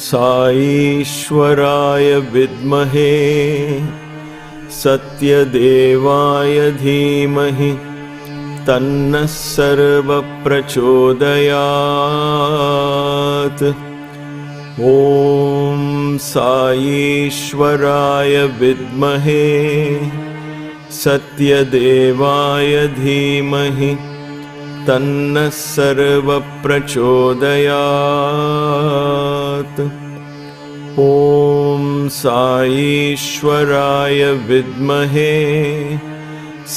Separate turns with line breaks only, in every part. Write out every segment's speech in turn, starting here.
साईश्वराय विद्महे सत्यदेवाय धीमहि तन्नः सर्वः प्रचोदयात्। ॐ साईश्वराय विद्महे सत्यदेवाय धीमहि तन्नः सर्वः प्रचोदयात्। ॐ साईश्वराय विद्महे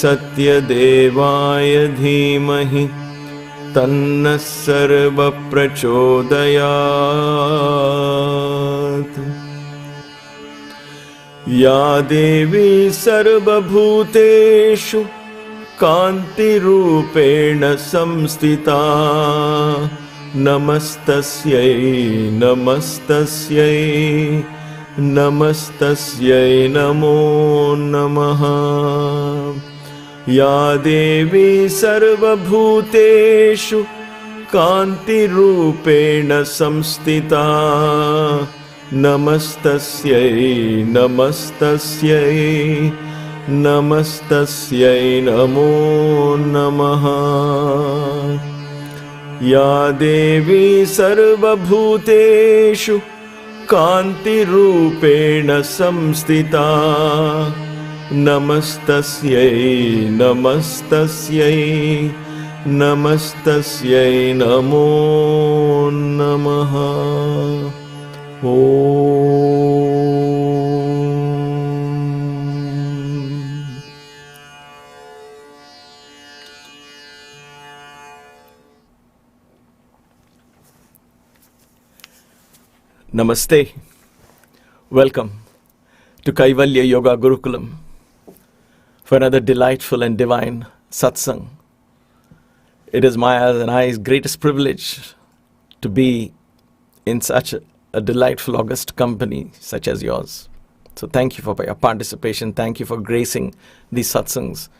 सत्यदेवाय धीमहि तन्नः सर्वः प्रचोदयात्। या देवी सर्वभूतेषु कान्तिरूपेण संस्थिता नमस्तस्यै नमस्तस्यै नमस्तस्यै नमो नमः। या देवी सर्वभूतेषु कान्तिरूपेण संस्थिता नमस्तस्यै नमस्तस्यै नमस्तस्यै नमो नमः। या देवी सर्वभूतेषु कान्तिरूपेण संस्थिता नमस्तस्यै नमस्तस्यै नमस्तस्यै नमो नमः।
Namaste. Welcome to Kaivalya Yoga Gurukulam for another delightful and divine satsang. It is my and I's greatest privilege to be in such a delightful august company such as yours. So thank you for your participation. Thank you for gracing these satsangs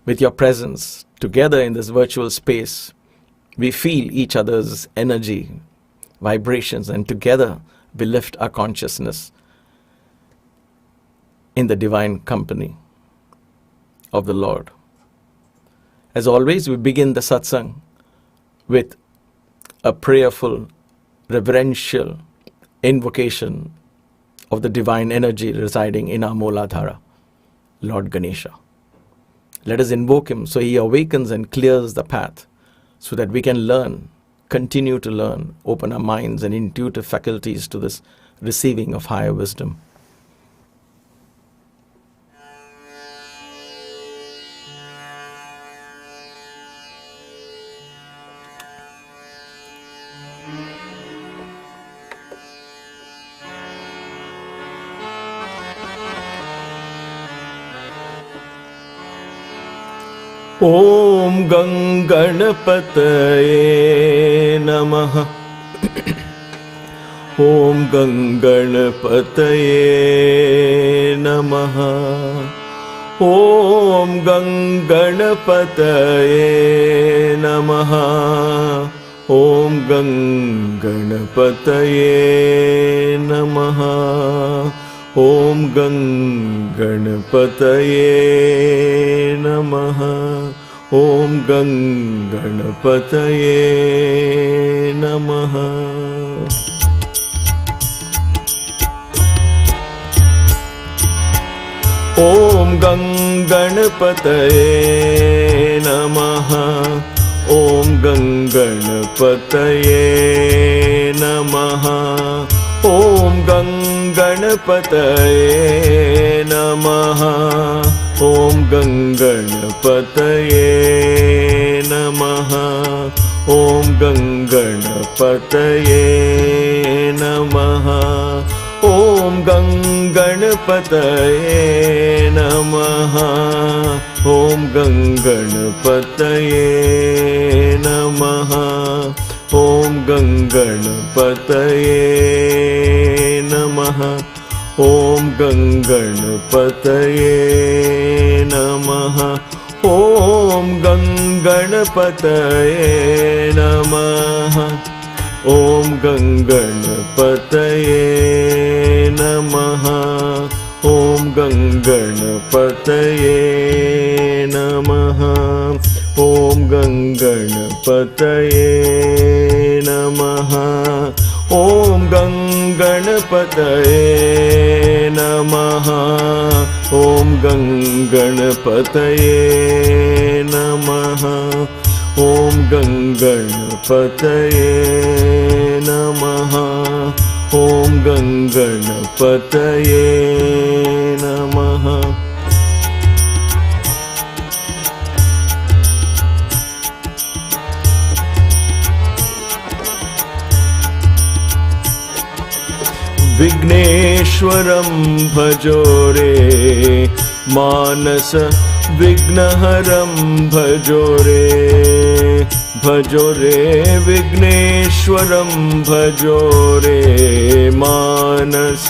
with your presence. Together in this virtual space, we feel each other's energy, vibrations, and together we lift our consciousness in the divine company of the Lord. As always, we begin the satsang with a prayerful, reverential invocation of the divine energy residing in our Mooladhara, Lord Ganesha. Let us invoke him so he awakens and clears the path so that we can learn, continue to learn, open our minds and intuitive faculties to this receiving of higher wisdom.
ॐ गङ्गणपतये नमः। ॐ गङ्गणपतये नमः। ॐ गङ्गणपतये नमः। ॐ गङ्गणपतये नमः। ॐ गङ्गणपतये नमः। ॐ गङ्गणपतये नमः। ॐ गणपतये नमः ॐ गणपतये नमः ॐ गणपतये नमः ॐ गणपतये नमः ॐ गणपतये नमः ॐ गणपतये नमः ॐ गणपतये नमः ॐ गणपतये नमः ॐ गणपतये नमः ॐ गणपतये नमः ॐ गणपतये नमः ॐ गणपतये नमः ॐ गणपतये नमः ॐ गणपतये नमः ॐ गणपतये नमः ॐ गणपतये नमः ॐ गणपतये नमः विघ्नेश्वरं भजो रे मानस विघ्नहरं भजो रे विघ्नेश्वरं भजो रे मानस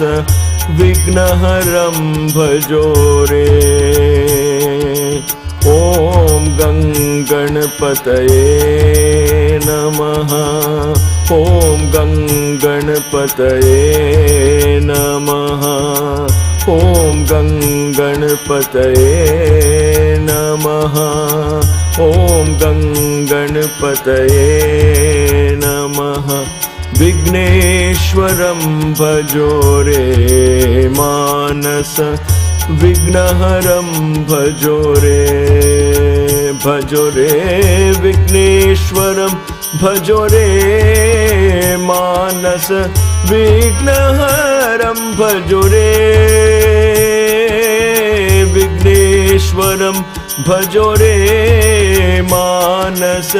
विघ्नहरं भजो रे ॐ गणपतये नमः ॐ गणपतये नमः ॐ गणपतये नमः ॐ गणपतये नमः विघ्नेश्वरं भजो रे मानस विघ्नहरं भजो रे विघ्नेश्वरं भजो रे मानस विघ्नहरं भजो रे विघ्नेश्वरं भजो रे मानस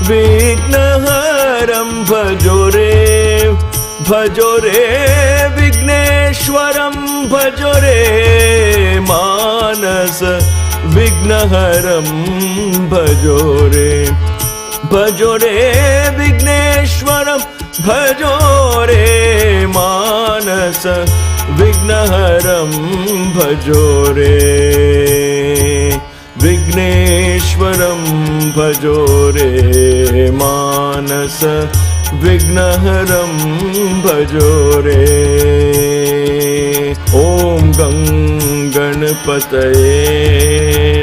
विघ्नहरं भजो रे विघ्नेश्वरं भजो रे मानस विघ्नहरं भजो रे विघ्नेश्वरं भजो रे मानस विघ्नहरं भजो रे विघ्नेश्वरं भजो रे मानस विघ्नहरं भजो रे ॐ गणपतये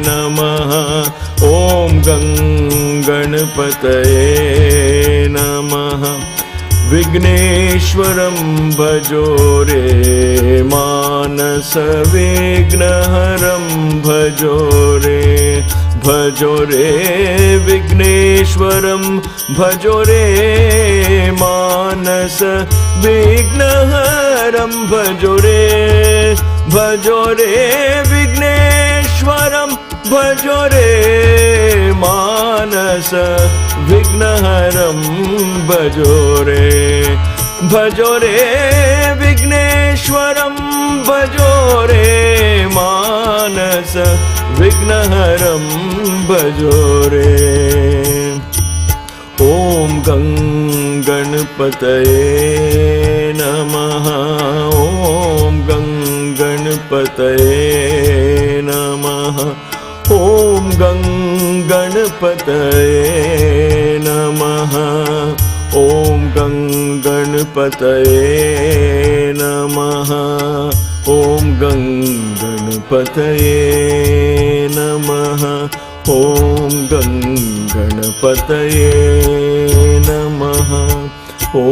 नमः ॐ गणपतये नमः विघ्नेश्वरं भजो रे मानस विघ्नहरं भजो रे विघ्नेश्वरं भजो रे मानस विघ्नहरं भजो रे विघ्नेश्वरं भजो रे मानस विघ्नहरं भजो रे विघ्नेश्वरं भजो रे मानस विघ्नहरं भजो रे ॐ गणपतये नमः ॐ गणपतये नमः ॐ गणपतये नमः ॐ गणपतये नमः ॐ गणपतये नमः ॐ गणपतये नमः ॐ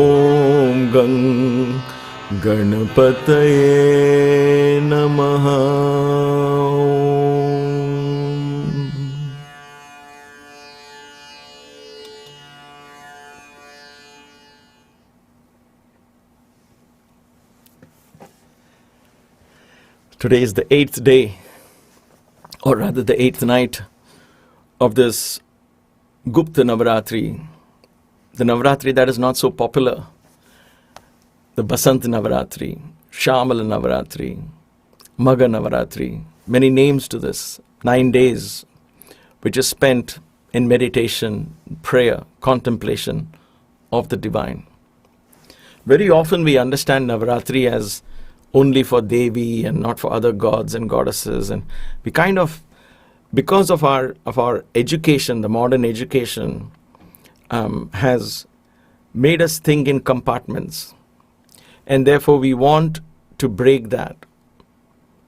गणपतये नमः
Today is the 8th day, or rather the 8th night of this Gupta Navaratri, the Navaratri that is not so popular, the Basant Navaratri, Shamala Navaratri, Magha Navaratri, many names to this, 9 days, which is spent in meditation, prayer, contemplation of the divine. Very often we understand Navaratri as only for Devi and not for other gods and goddesses, and we kind of, because of our education, the modern education has made us think in compartments, and therefore we want to break that.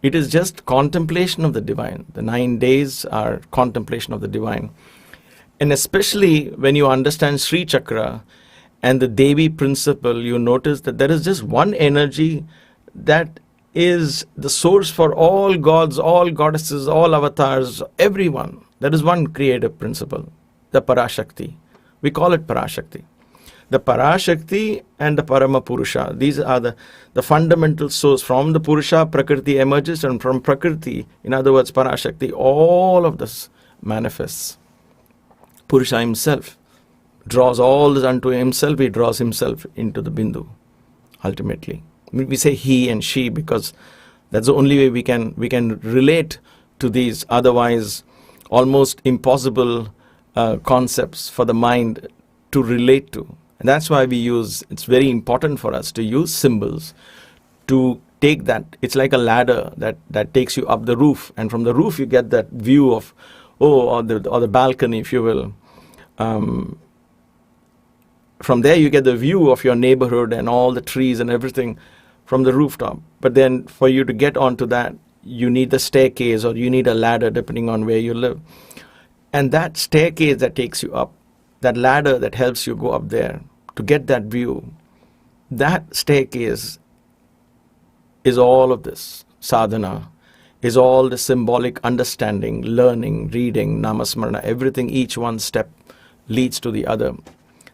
It is just contemplation of the divine. The 9 days are contemplation of the divine. And especially when you understand Sri Chakra and the Devi principle, you notice that there is just one energy that is the source for all gods, all goddesses, all avatars, everyone. There is one creative principle, the Parashakti. We call it Parashakti. The Parashakti and the Parama Purusha, these are the fundamental source. From the Purusha, Prakriti emerges, and from Prakriti, in other words, Parashakti, all of this manifests. Purusha himself draws all this unto himself, he draws himself into the Bindu, ultimately. We say he and she because that's the only way we can relate to these otherwise almost impossible concepts for the mind to relate to. And that's why it's very important for us to use symbols to take that. It's like a ladder that takes you up the roof, and from the roof you get that view of, or the balcony, if you will. From there you get the view of your neighborhood and all the trees and everything from the rooftop. But then for you to get onto that, you need the staircase or you need a ladder depending on where you live. And that staircase that takes you up, that ladder that helps you go up there to get that view, that staircase is all of this sadhana, is all the symbolic understanding, learning, reading, namasmarana, everything, each one step leads to the other.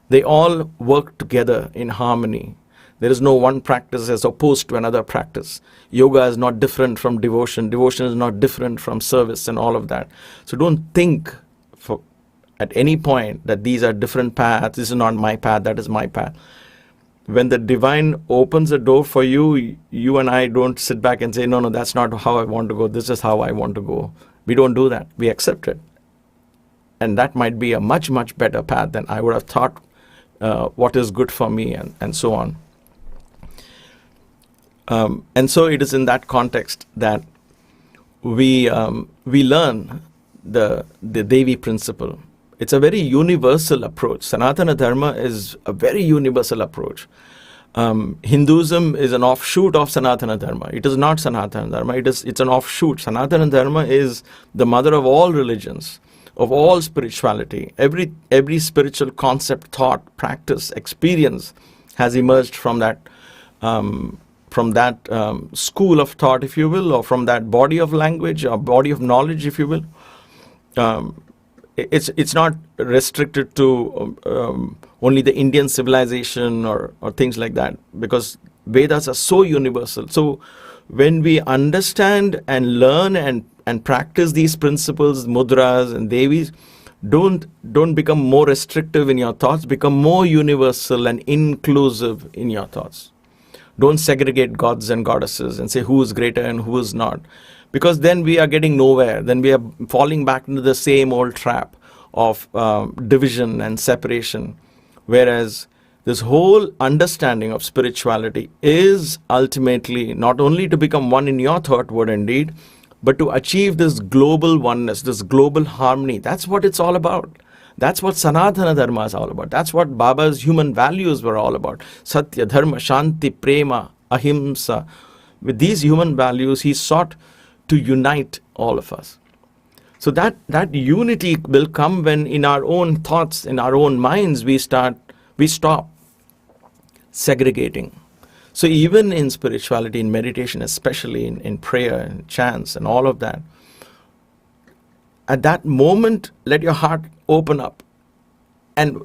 They all work together in harmony. There is no one practice as opposed to another practice. Yoga is not different from devotion. Devotion is not different from service and all of that. So don't think at any point that these are different paths. This is not my path, that is my path. When the divine opens a door for you, you and I don't sit back and say, no, that's not how I want to go. This is how I want to go. We don't do that. We accept it. And that might be a much, much better path than I would have thought what is good for me and so on. And so it is in that context that we learn the Devi principle. It's a very universal approach. Sanatana Dharma is a very universal approach. Hinduism is an offshoot of Sanatana Dharma. It is not Sanatana Dharma. It's an offshoot. Sanatana Dharma is the mother of all religions, of all spirituality. Every spiritual concept, thought, practice, experience has emerged from that school of thought, if you will, or from that body of language or body of knowledge, if you will. It's not restricted to only the Indian civilization or things like that, because Vedas are so universal. So when we understand and learn and practice these principles, mudras and devis, don't become more restrictive in your thoughts, become more universal and inclusive in your thoughts. Don't segregate gods and goddesses and say who is greater and who is not. Because then we are getting nowhere. Then we are falling back into the same old trap of division and separation. Whereas this whole understanding of spirituality is ultimately not only to become one in your thought, word and deed, but to achieve this global oneness, this global harmony. That's what it's all about. That's what Sanatana Dharma is all about. That's what Baba's human values were all about. Satya, Dharma, Shanti, Prema, Ahimsa. With these human values, he sought to unite all of us. So that unity will come when in our own thoughts, in our own minds, we stop segregating. So even in spirituality, in meditation, especially in prayer and chants and all of that, at that moment, let your heart open up. And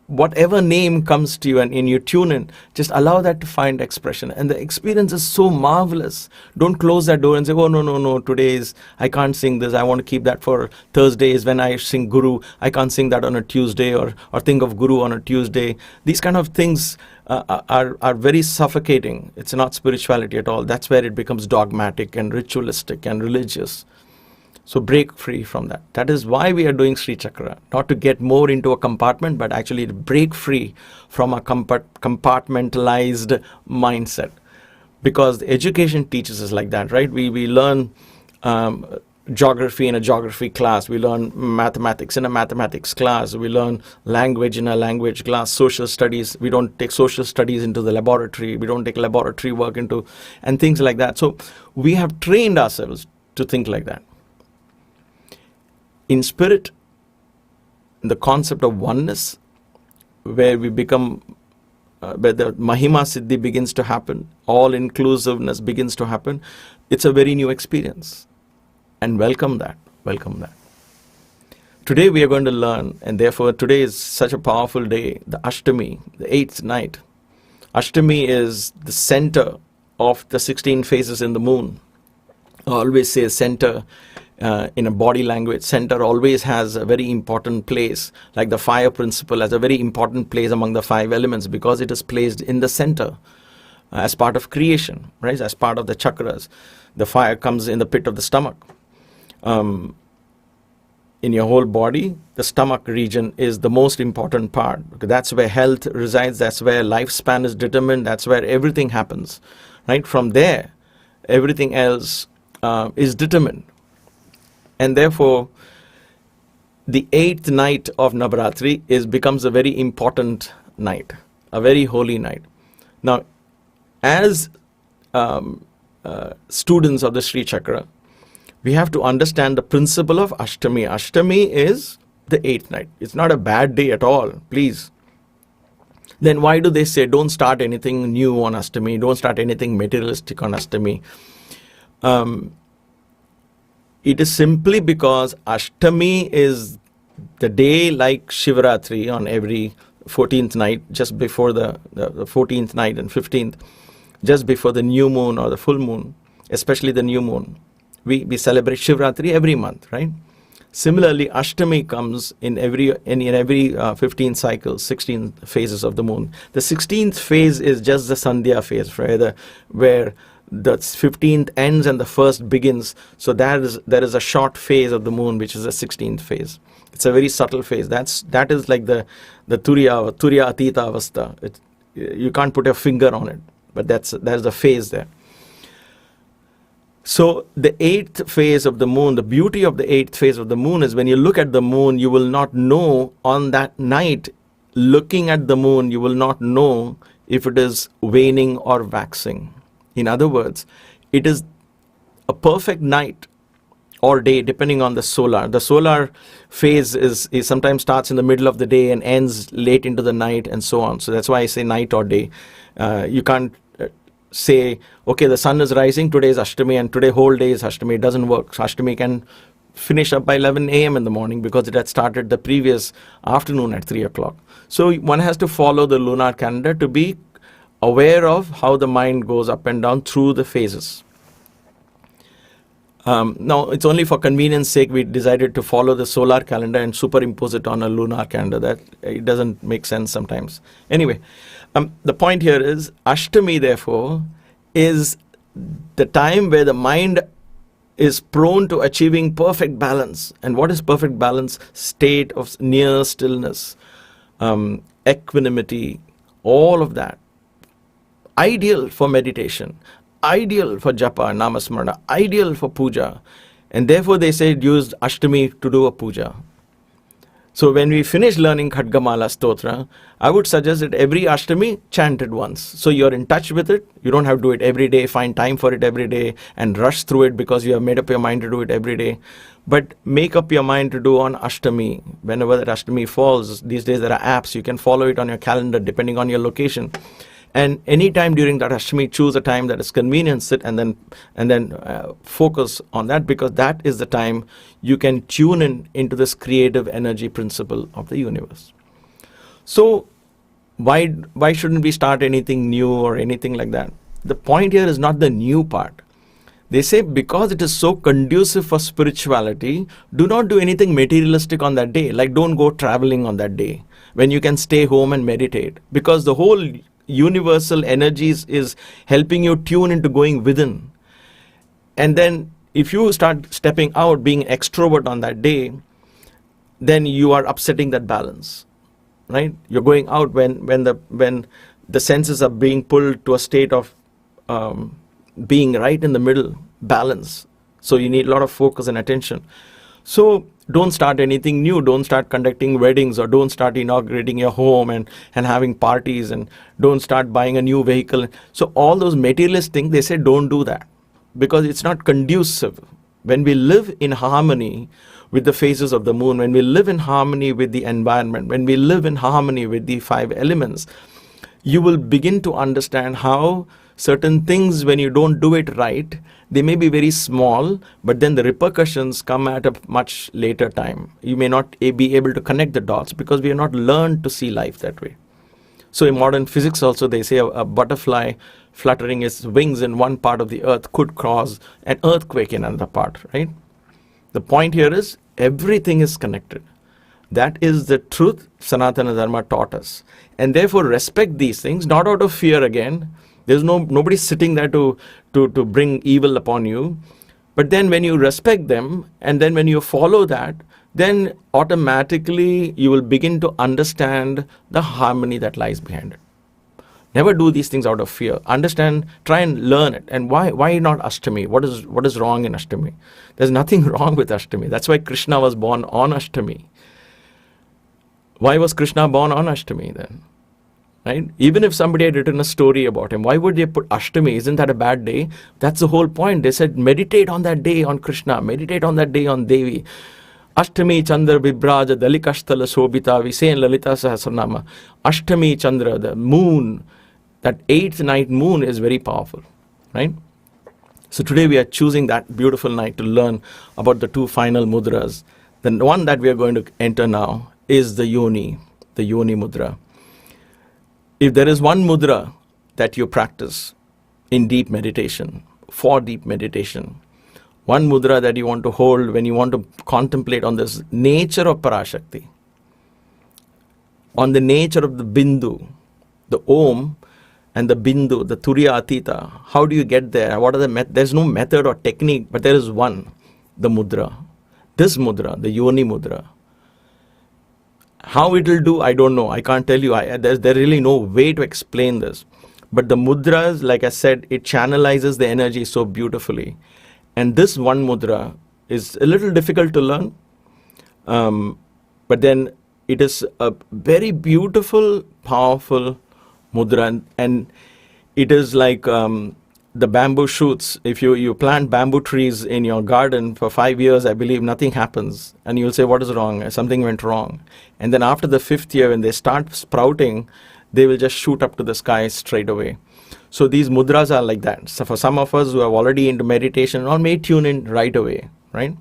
whatever name comes to you and you tune in, just allow that to find expression. And the experience is so marvelous. Don't close that door and say, oh, no, I can't sing this. I want to keep that for Thursdays when I sing Guru. I can't sing that on a Tuesday, or think of Guru on a Tuesday. These kind of things are very suffocating. It's not spirituality at all. That's where it becomes dogmatic and ritualistic and religious. So break free from that. That is why we are doing Sri Chakra. Not to get more into a compartment, but actually to break free from a compartmentalized mindset. Because the education teaches us like that, right? We learn geography in a geography class. We learn mathematics in a mathematics class. We learn language in a language class. Social studies. We don't take social studies into the laboratory. We don't take laboratory work into, and things like that. So we have trained ourselves to think like that. In spirit, the concept of oneness, where we become, where the Mahima Siddhi begins to happen, all-inclusiveness begins to happen, it's a very new experience. And welcome that. Today we are going to learn, and therefore today is such a powerful day, the Ashtami, the 8th night. Ashtami is the center of the 16 phases in the moon. I always say center. In a body language, center always has a very important place, like the fire principle has a very important place among the 5 elements, because it is placed in the center as part of creation, right? As part of the chakras. The fire comes in the pit of the stomach. In your whole body, the stomach region is the most important part, because that's where health resides, that's where lifespan is determined, that's where everything happens, right? From there, everything else is determined. And therefore, the 8th night of Navaratri becomes a very important night, a very holy night. Now, as students of the Sri Chakra, we have to understand the principle of Ashtami. Ashtami is the 8th night. It's not a bad day at all, please. Then why do they say don't start anything new on Ashtami, don't start anything materialistic on Ashtami? It is simply because Ashtami is the day like Shivaratri on every 14th night, just before the 14th night and 15th, just before the new moon or the full moon, especially the new moon. We celebrate Shivaratri every month, right? Similarly, Ashtami comes in every 15 cycles, 16 phases of the moon. The 16th phase is just the Sandhya phase, right? Where the 15th ends and the 1st begins. So there is a short phase of the moon, which is the 16th phase. It's a very subtle phase. That is like the Turiya Atita Avastha. You can't put a finger on it, but there's a phase there. So the 8th phase of the moon, the beauty of the 8th phase of the moon is when you look at the moon, you will not know on that night, looking at the moon, you will not know if it is waning or waxing. In other words, it is a perfect night or day depending on the solar. The solar phase is sometimes starts in the middle of the day and ends late into the night and so on. So that's why I say night or day. You can't say, okay, the sun is rising, today is Ashtami and today whole day is Ashtami. It doesn't work. So Ashtami can finish up by 11 a.m. in the morning because it had started the previous afternoon at 3 o'clock. So one has to follow the lunar calendar to be aware of how the mind goes up and down through the phases. Now, it's only for convenience sake we decided to follow the solar calendar and superimpose it on a lunar calendar. That it doesn't make sense sometimes. Anyway, the point here is Ashtami, therefore, is the time where the mind is prone to achieving perfect balance. And what is perfect balance? State of near stillness, equanimity, all of that. Ideal for meditation, ideal for japa, namasmarana, ideal for puja. And therefore they said use Ashtami to do a puja. So when we finish learning Khadgamala Stotra, I would suggest that every Ashtami chant it once. So you're in touch with it. You don't have to do it every day, find time for it every day and rush through it because you have made up your mind to do it every day. But make up your mind to do on Ashtami. Whenever that Ashtami falls, these days there are apps, you can follow it on your calendar depending on your location. And any time during that Ashtami, choose a time that is convenient, sit and then focus on that, because that is the time you can tune in into this creative energy principle of the universe. So why shouldn't we start anything new or anything like that? The point here is not the new part. They say because it is so conducive for spirituality, do not do anything materialistic on that day. Like don't go traveling on that day when you can stay home and meditate. Because the whole universal energies is helping you tune into going within. And then if you start stepping out, being extrovert on that day, then you are upsetting that balance, right? You're going out when the senses are being pulled to a state of being right in the middle, balance. So you need a lot of focus and attention. So don't start anything new. Don't start conducting weddings, or don't start inaugurating your home and having parties, and don't start buying a new vehicle. So all those materialist things, they say don't do that, because it's not conducive. When we live in harmony with the phases of the moon, when we live in harmony with the environment, when we live in harmony with the 5 elements, you will begin to understand how certain things, when you don't do it right, they may be very small, but then the repercussions come at a much later time. You may not be able to connect the dots because we have not learned to see life that way. So in modern physics also, they say a butterfly fluttering its wings in one part of the earth could cause an earthquake in another part, right? The point here is everything is connected. That is the truth Sanatana Dharma taught us. And therefore respect these things, not out of fear again. There's nobody sitting there to bring evil upon you. But then when you respect them, and then when you follow that, then automatically you will begin to understand the harmony that lies behind it. Never do these things out of fear. Understand, try and learn it. And why not Ashtami? What is wrong in Ashtami? There's nothing wrong with Ashtami. That's why Krishna was born on Ashtami. Why was Krishna born on Ashtami then? Right? Even if somebody had written a story about him, why would they put Ashtami? Isn't that a bad day? That's the whole point. They said meditate on that day on Krishna, meditate on that day on Devi. Ashtami Chandra Vibraja Dalikashtala Shobhita, we say in Lalita Sahasranama. Ashtami Chandra, the moon, that 8th night moon is very powerful, right? So today we are choosing that beautiful night to learn about the 2 final mudras. The one that we are going to enter now is the Yoni Mudra. If there is one mudra that you practice in deep meditation, for deep meditation, one mudra that you want to hold when you want to contemplate on this nature of Parashakti, on the nature of the Bindu, the Om and the Bindu, the Turiya Atita, how do you get there? What are the there's no method or technique, but there is one, the mudra. This mudra, the Yoni Mudra. How it will do, I don't know. I can't tell you. There's really no way to explain this. But the mudras, like I said, it channelizes the energy so beautifully. And this one mudra is a little difficult to learn. But then it is a very beautiful, powerful mudra. And it is like the bamboo shoots. If you plant bamboo trees in your garden for 5 years, I believe nothing happens. And you'll say, what is wrong? Something went wrong. And then after the 5th year, when they start sprouting, they will just shoot up to the sky straight away. So these mudras are like that. So for some of us who are already into meditation, or may tune in right away, right?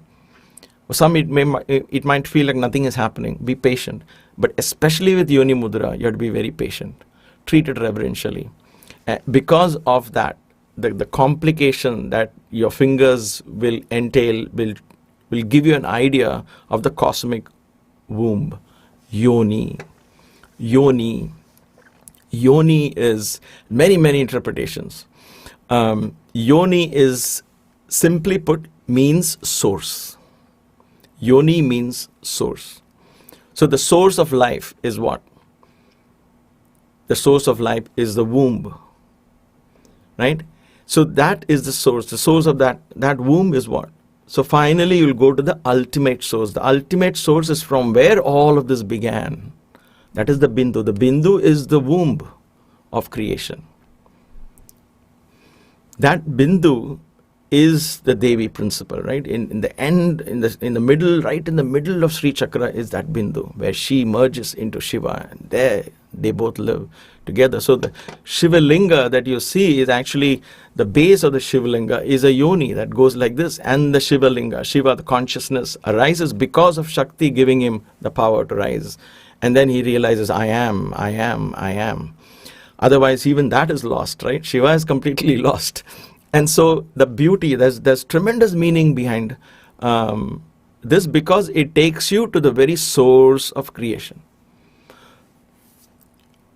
For some, it might feel like nothing is happening. Be patient. But especially with Yoni Mudra, you have to be very patient. Treat it reverentially. Because of that, the complication that your fingers will entail will give you an idea of the cosmic womb. Yoni. Yoni is many interpretations. Yoni is, simply put, means source. Yoni means source. So the source of life is what? The source of life is the womb. Right? So that is the source. The source of that womb is what? So finally you'll go to the ultimate source. The ultimate source is from where all of this began. That is the Bindu. The Bindu is the womb of creation. That Bindu is the Devi principle, right? In the end, in the middle, right in the middle of Sri Chakra is that Bindu, where she merges into Shiva, and there they both live together. So the Shiva Linga that you see is actually the base of the Shiva Linga is a yoni that goes like this, and the Shiva Linga, Shiva, the consciousness, arises because of Shakti giving him the power to rise. And then he realizes, I am, I am, I am. Otherwise, even that is lost, right? Shiva is completely lost. And so the beauty, there's tremendous meaning behind this, because it takes you to the very source of creation.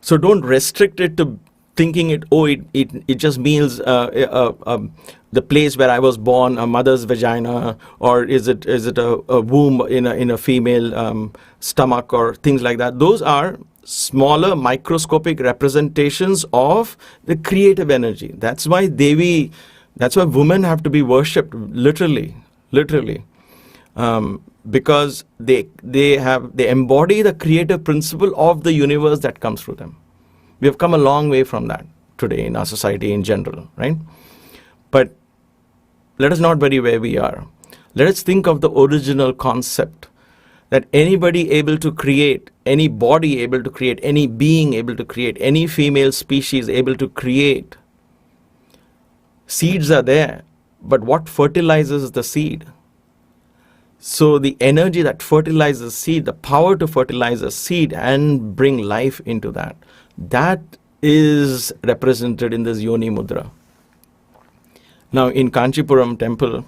So don't restrict it to thinking it just means the place where I was born, a mother's vagina, or is it a womb in a female stomach, or things like that. Those are smaller microscopic representations of the creative energy. That's why Devi, that's why women have to be worshipped literally, because they embody the creative principle of the universe that comes through them. We have come a long way from that today in our society in general, right? But let us not bury where we are. Let us think of the original concept, that anybody able to create, any body able to create, any being able to create, any female species able to create. Seeds are there, but what fertilizes the seed? So the energy that fertilizes seed, the power to fertilize a seed and bring life into that, that is represented in this Yoni Mudra. Now in Kanchipuram temple,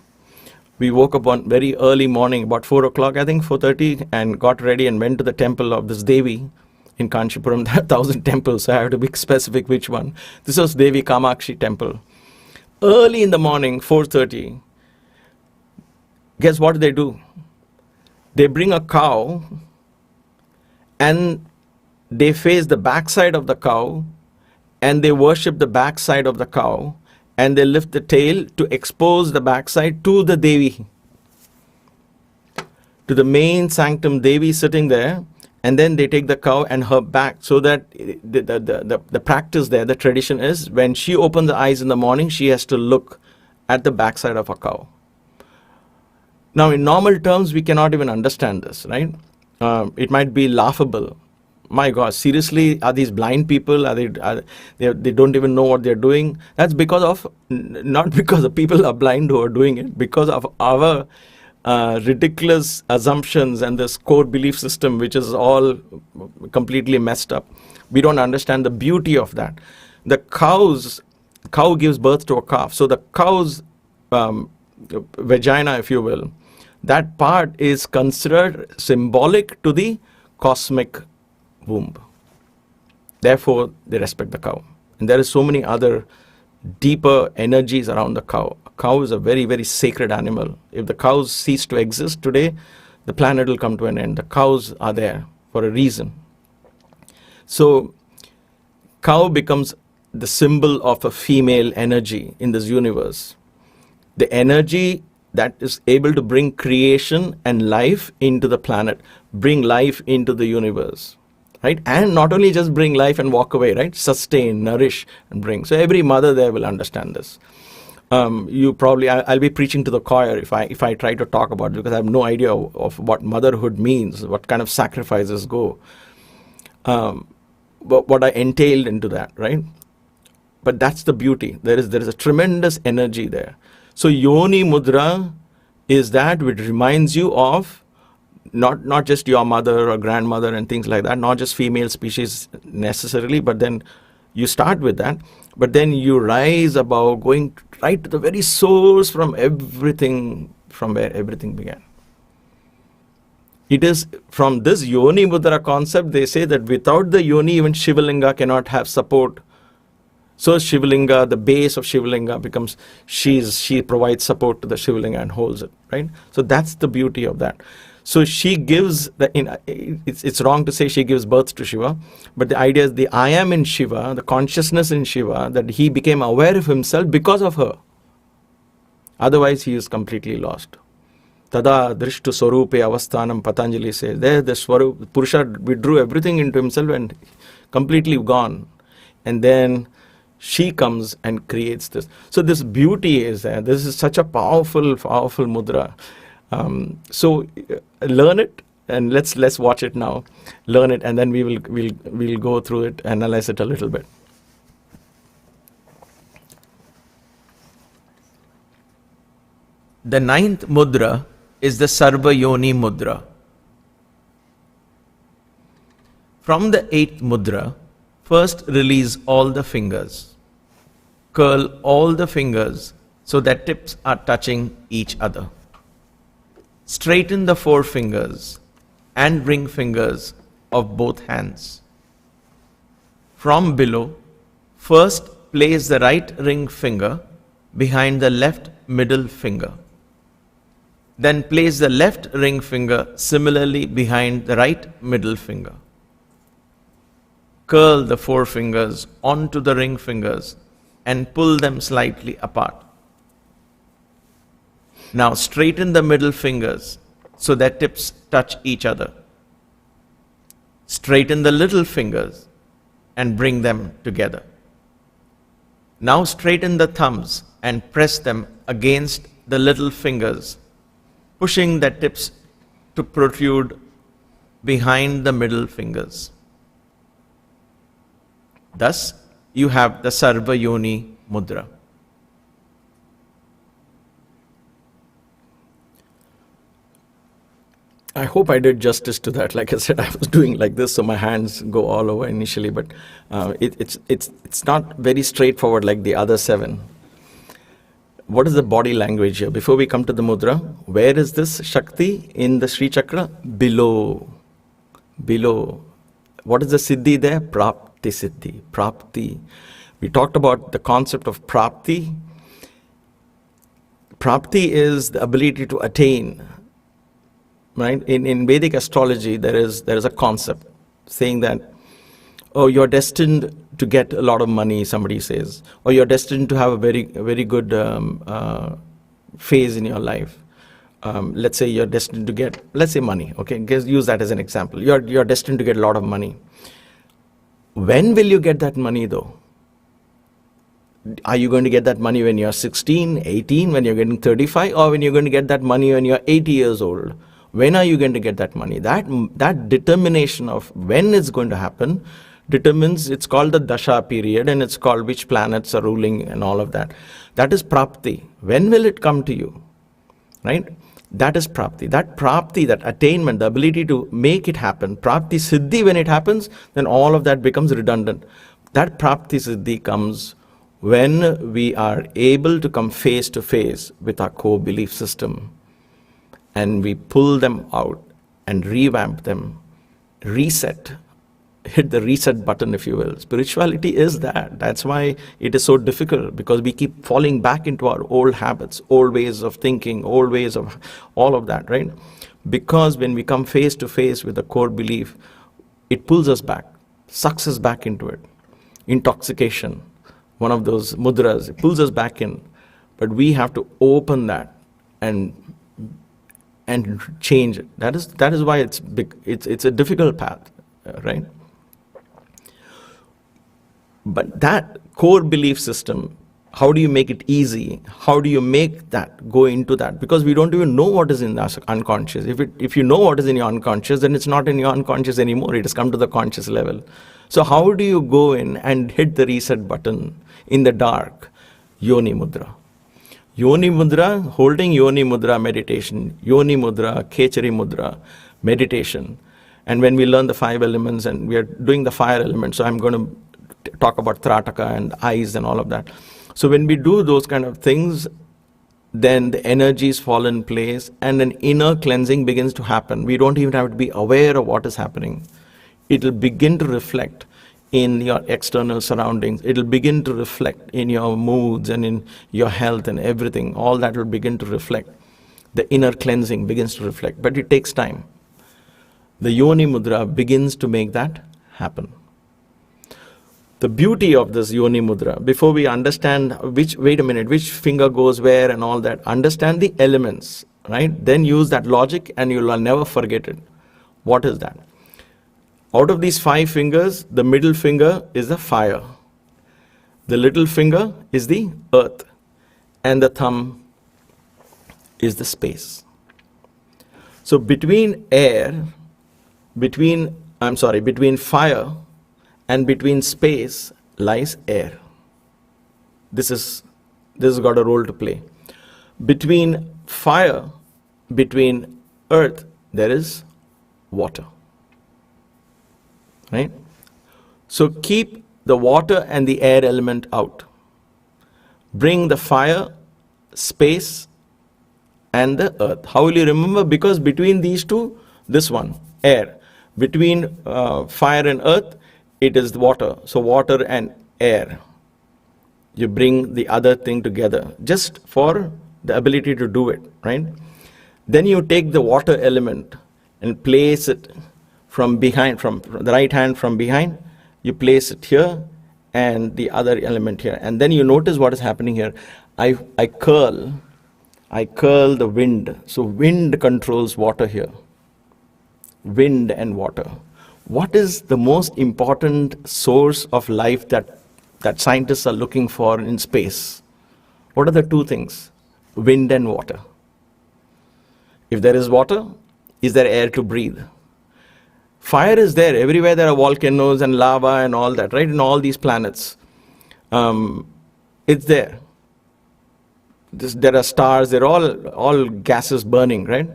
we woke up on very early morning, about 4 o'clock, I think 4:30, and got ready and went to the temple of this Devi in Kanchipuram. There are 1,000 temples, so I have to be specific which one. This was Devi Kamakshi temple. Early in the morning, 4:30, guess what they do? They bring a cow and they face the backside of the cow, and they worship the backside of the cow, and they lift the tail to expose the backside to the Devi, to the main sanctum Devi sitting there. And then they take the cow and her back, so that the practice there, the tradition is, when she opens the eyes in the morning, she has to look at the backside of a cow. Now in normal terms, we cannot even understand this, right? It might be laughable. My God, seriously, are these blind people? They don't even know what they're doing? That's because of, not because the people are blind who are doing it, because of our ridiculous assumptions and this core belief system, which is all completely messed up. We don't understand the beauty of that. The cow gives birth to a calf. So the cow's vagina, if you will, that part is considered symbolic to the cosmic womb. Therefore, they respect the cow. And there is so many other deeper energies around the cow. A cow is a very, very sacred animal. If the cows cease to exist today, the planet will come to an end. The cows are there for a reason. So, cow becomes the symbol of a female energy in this universe. The energy that is able to bring creation and life into the planet, bring life into the universe. Right? And not only just bring life and walk away, right? Sustain, nourish, and bring. So every mother there will understand this. I'll be preaching to the choir if I try to talk about it, because I have no idea of what motherhood means, what kind of sacrifices go, what I entailed into that, right? But that's the beauty. There is a tremendous energy there. So Yoni Mudra is that which reminds you of not just your mother or grandmother and things like that, not just female species necessarily, but then you start with that, but then you rise above, going right to the very source from everything, from where everything began. It is from this Yoni Mudra concept, they say that without the Yoni, even Shivalinga cannot have support. So Shivalinga, the base of Shivalinga becomes, she provides support to the Shivalinga and holds it, right? So that's the beauty of that. So she gives, it's wrong to say she gives birth to Shiva, but the idea is the I am in Shiva, the consciousness in Shiva, that he became aware of himself because of her. Otherwise he is completely lost. Tada drishtu swarupe avasthanam, Patanjali says. There the Swarup, Purusha withdrew everything into himself and completely gone. And then she comes and creates this. So this beauty is there. This is such a powerful, powerful mudra. So learn it, and let's watch it now. Learn it, and then we'll go through it, analyze it a little bit. The 9th mudra is the Sarva-yoni mudra. From the 8th mudra, first release all the fingers. Curl all the fingers so that tips are touching each other. Straighten the 4 fingers and ring fingers of both hands. From below, first place the right ring finger behind the left middle finger. Then place the left ring finger similarly behind the right middle finger. Curl the 4 fingers onto the ring fingers and pull them slightly apart. Now straighten the middle fingers so that tips touch each other. Straighten the little fingers and bring them together. Now straighten the thumbs and press them against the little fingers, pushing the tips to protrude behind the middle fingers. Thus, you have the Sarva-yoni Mudra. I hope I did justice to that. Like I said, I was doing like this, so my hands go all over initially, but it's not very straightforward like the other 7. What is the body language here? Before we come to the mudra, where is this Shakti in the Sri Chakra? Below. Below. What is the Siddhi there? Prapti Siddhi. Prapti. We talked about the concept of Prapti. Prapti is the ability to attain. Right? In Vedic astrology, there is a concept saying that, oh, you're destined to get a lot of money, somebody says, or you're destined to have a very good phase in your life. Let's say you're destined to get, let's say money, okay, use that as an example. You're destined to get a lot of money. When will you get that money though? Are you going to get that money when you're 16, 18, when you're getting 35, or when you're going to get that money when you're 80 years old? When are you going to get that money? That determination of when it's going to happen determines, it's called the Dasha period, and it's called which planets are ruling and all of that. That is Prapti. When will it come to you? Right? That is Prapti. That Prapti, that attainment, the ability to make it happen, Prapti Siddhi, when it happens, then all of that becomes redundant. That Prapti Siddhi comes when we are able to come face to face with our core belief system, and we pull them out and revamp them, reset, hit the reset button, if you will. Spirituality is that. That's why it is so difficult, because we keep falling back into our old habits, old ways of thinking, old ways of all of that, right? Because when we come face to face with the core belief, it pulls us back, sucks us back into it. Intoxication, one of those mudras, it pulls us back in. But we have to open that and change it. That is why it's big. It's a difficult path, right? But that core belief system, how do you make it easy? How do you make that go into that? Because we don't even know what is in our unconscious. If you know what is in your unconscious, then it's not in your unconscious anymore. It has come to the conscious level. So how do you go in and hit the reset button in the dark? Yoni Mudra. Yoni Mudra, holding Yoni Mudra meditation, Yoni Mudra, Kechari Mudra meditation. And when we learn the 5 elements, and we are doing the fire element, so I'm going to talk about Trataka and eyes and all of that. So when we do those kind of things, then the energies fall in place and an inner cleansing begins to happen. We don't even have to be aware of what is happening. It will begin to reflect in your external surroundings. It will begin to reflect in your moods and in your health and everything. All that will begin to reflect. The inner cleansing begins to reflect. But it takes time. The Yoni Mudra begins to make that happen. The beauty of this Yoni Mudra, before we understand which finger goes where and all that, understand the elements, right? Then use that logic and you will never forget it. What is that? Out of these 5 fingers, the middle finger is the fire. The little finger is the earth. And the thumb is the space. So between fire and between space lies air. This has got a role to play. Between fire, between earth, there is water. right? So keep the water and the air element out. Bring the fire, space, and the earth. How will you remember? Because between these two, this one, air. Between fire and earth, it is water. So water and air. You bring the other thing together just for the ability to do it, right? Then you take the water element and place it from behind, from the right hand from behind. You place it here and the other element here. And then you notice what is happening here. I curl the wind. So wind controls water here. Wind and water. What is the most important source of life that scientists are looking for in space? What are the two things? Wind and water. If there is water, is there air to breathe? Fire is there. Everywhere there are volcanoes and lava and all that, right? In all these planets. It's there. There are stars. They're all gases burning, right?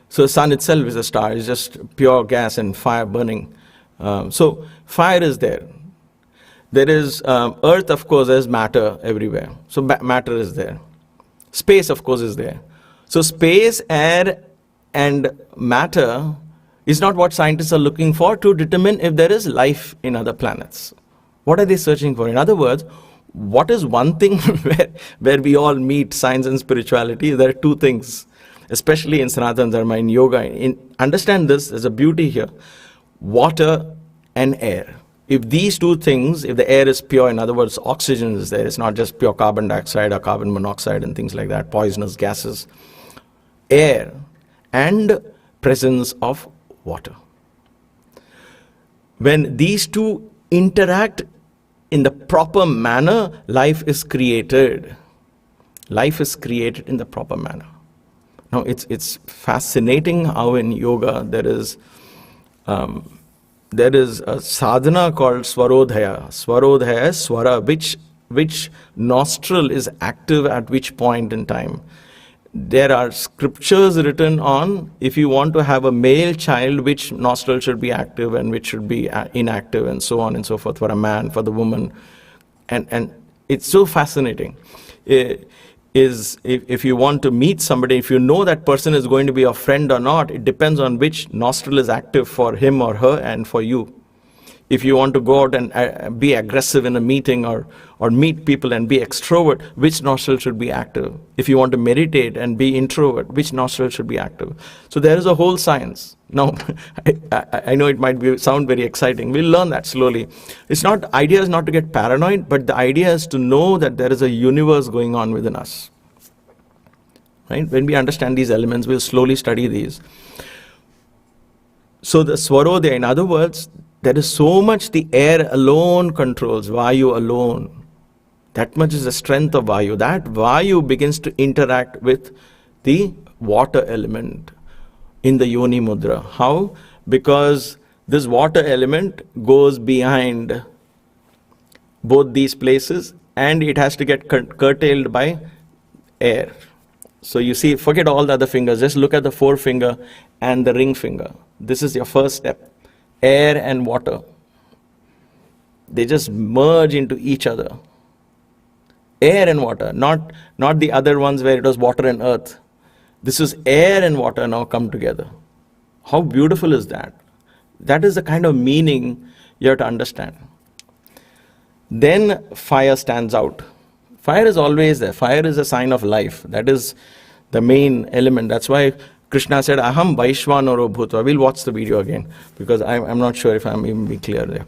So the sun itself is a star. It's just pure gas and fire burning. So fire is there. There is earth, of course, there's matter everywhere. So matter is there. Space, of course, is there. So space, air, and matter is not what scientists are looking for to determine if there is life in other planets. What are they searching for? In other words, what is one thing where we all meet science and spirituality? There are two things, especially in Sanatana Dharma, in yoga. Understand this, there's a beauty here. Water and air. If these two things, if the air is pure, in other words, oxygen is there, it's not just pure carbon dioxide or carbon monoxide and things like that, poisonous gases. Air and presence of water. When these two interact in the proper manner, life is created. Life is created in the proper manner. Now, it's fascinating how in yoga there is a sadhana called Swarodhaya. Swarodhaya is swara, which nostril is active at which point in time. There are scriptures written on if you want to have a male child, which nostril should be active and which should be inactive, and so on and so forth, for a man, for the woman. And it's so fascinating. If you want to meet somebody, if you know that person is going to be a friend or not, it depends on which nostril is active for him or her and for you. If you want to go out and be aggressive in a meeting or meet people and be extrovert, which nostril should be active? If you want to meditate and be introvert, which nostril should be active? So there is a whole science. Now, I know it might sound very exciting. We'll learn that slowly. Idea is not to get paranoid, but the idea is to know that there is a universe going on within us. Right? When we understand these elements, we'll slowly study these. So the Swarodhaya, in other words, there is so much the air alone controls, Vayu alone. That much is the strength of Vayu. That Vayu begins to interact with the water element in the Yoni Mudra. How? Because this water element goes behind both these places and it has to get curtailed by air. So you see, forget all the other fingers, just look at the forefinger and the ring finger. This is your first step. Air and water. They just merge into each other. Air and water, not the other ones where it was water and earth. This is air and water now come together. How beautiful is that? That is the kind of meaning you have to understand. Then fire stands out. Fire is always there. Fire is a sign of life. That is the main element. That's why Krishna said, Aham Vaishvanaro Bhutva. We'll watch the video again because I'm not sure if I'm even being clear there.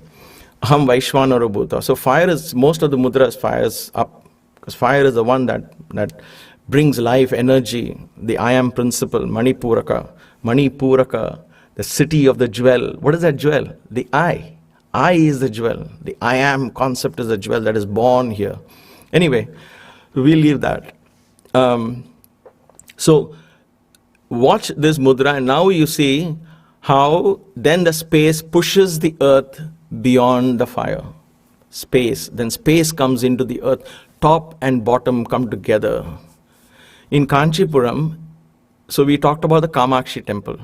Aham Vaishvanaro Bhutva. So fire is, most of the mudras, fire is up. Because fire is the one that brings life, energy, the I am principle, Manipuraka. Manipuraka, the city of the jewel. What is that jewel? The I. I is the jewel. The I am concept is the jewel that is born here. Anyway, we'll leave that. So, watch this mudra and now you see how then the space pushes the earth beyond the fire. Space. Then space comes into the earth. Top and bottom come together. In Kanchipuram, so we talked about the Kamakshi temple.